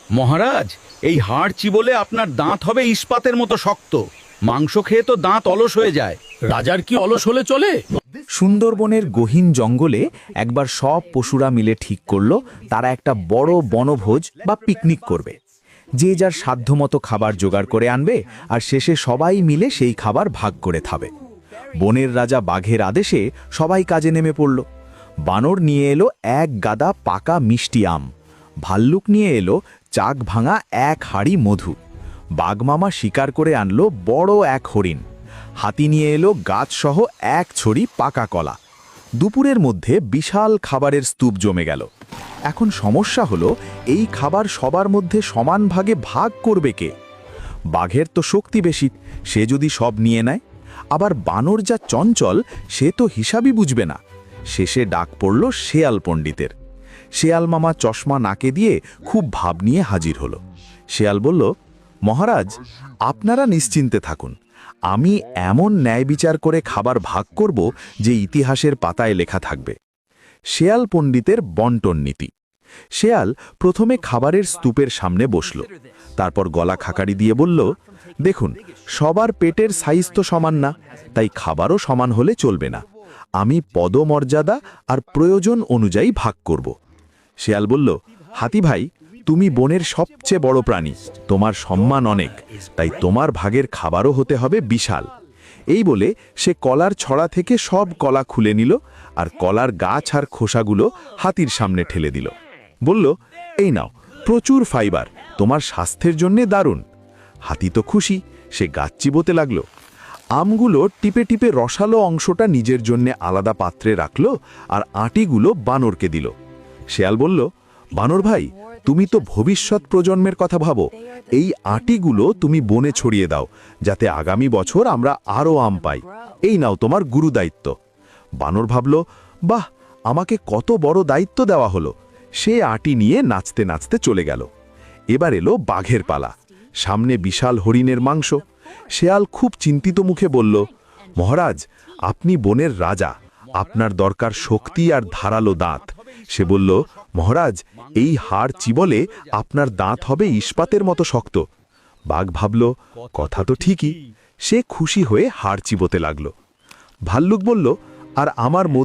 মহারাজ, এই হাড় চিবোলে আপনার দাঁত হবে ইস্পাতের মতো শক্ত। মাংস খেয়ে তো দাঁত অলস হয়ে যায়। রাজার কি অলস হলে চলে? সুন্দরবনের গহীন জঙ্গলে একবার সব পশুরা মিলে ঠিক করলো তারা একটা বড় বনভোজ বা পিকনিক করবে। যে যার সাধ্যমতো খাবার জোগাড় করে আনবে আর শেষে সবাই মিলে সেই খাবার ভাগ করে খাবে। বনের রাজা বাঘের আদেশে সবাই কাজে নেমে পড়ল। বানর নিয়ে এলো এক গাদা পাকা মিষ্টি আম, ভাল্লুক নিয়ে এলো চাক ভাঙা এক হাঁড়ি মধু, বাঘমামা শিকার করে আনলো বড় এক হরিণ, হাতি নিয়ে এলো গাছসহ এক ছড়ি পাকা কলা। দুপুরের মধ্যে বিশাল খাবারের স্তূপ জমে গেল। এখন সমস্যা হলো এই খাবার সবার মধ্যে সমান ভাগে ভাগ করবে কে? বাঘের তো শক্তি বেশি, সে যদি সব নিয়ে নেয়। আবার বানর যা চঞ্চল, সে তো হিসাবই বুঝবে না। শেষে ডাক পড়ল শেয়াল পণ্ডিতের। শেয়াল মামা চশমা নাকে দিয়ে খুব ভাব নিয়ে হাজির হলো। শেয়াল বলল, মহারাজ, আপনারা নিশ্চিন্তে থাকুন, আমি এমন ন্যায় বিচার করে খাবার ভাগ করব যে ইতিহাসের পাতায় লেখা থাকবে। শেয়াল পণ্ডিতের বন্টন নীতি। শেয়াল প্রথমে খাবারের স্তূপের সামনে বসল, তারপর গলা খাকারি দিয়ে বলল, দেখুন, সবার পেটের সাইজ তো সমান না, তাই খাবারও সমান হলে চলবে না। আমি পদমর্যাদা আর প্রয়োজন অনুযায়ী ভাগ করব। শেয়াল বলল, হাতি ভাই, তুমি বনের সবচেয়ে বড় প্রাণী, তোমার সম্মান অনেক, তাই তোমার ভাগের খাবারও হতে হবে বিশাল। এই বলে সে কলার ছড়া থেকে সব কলা খুলে নিল আর কলার গাছ আর খোসাগুলো হাতির সামনে ঠেলে দিল। বলল, এই নাও, প্রচুর ফাইবার, তোমার স্বাস্থ্যের জন্যে দারুণ। হাতি তো খুশি, সে গাছ চিবোতে লাগলো। আমগুলো টিপে টিপে রসালো অংশটা নিজের জন্যে আলাদা পাত্রে রাখলো আর আটিগুলো বানরকে দিল। শেয়াল বলল, বানর ভাই, তুমি তো ভবিষ্যৎ প্রজন্মের কথা ভাবো, এই আটিগুলো তুমি বনে ছড়িয়ে দাও, যাতে আগামী বছর আমরা আরও আম পাই। এই নাও তোমার গুরু দায়িত্ব। বানর ভাবল, বাহ, আমাকে কত বড় দায়িত্ব দেওয়া হলো। সে আটি নিয়ে নাচতে নাচতে চলে গেল। এবার এলো বাঘের পালা। সামনে বিশাল হরিণের মাংস। শেয়াল খুব চিন্তিত মুখে বলল, মহারাজ, আপনি বনের রাজা, আপনার দরকার শক্তি আর ধারালো দাঁত। সে বলল, মহারাজ, এই হাড় চিবলে আপনার দাঁত হবে ইস্পাতের মতো শক্ত। বাঘ ভাবল, কথা তো ঠিকই। সে খুশি হয়ে হাড় চিবোতে লাগল। ভাল্লুক বলল, আর আমার মধু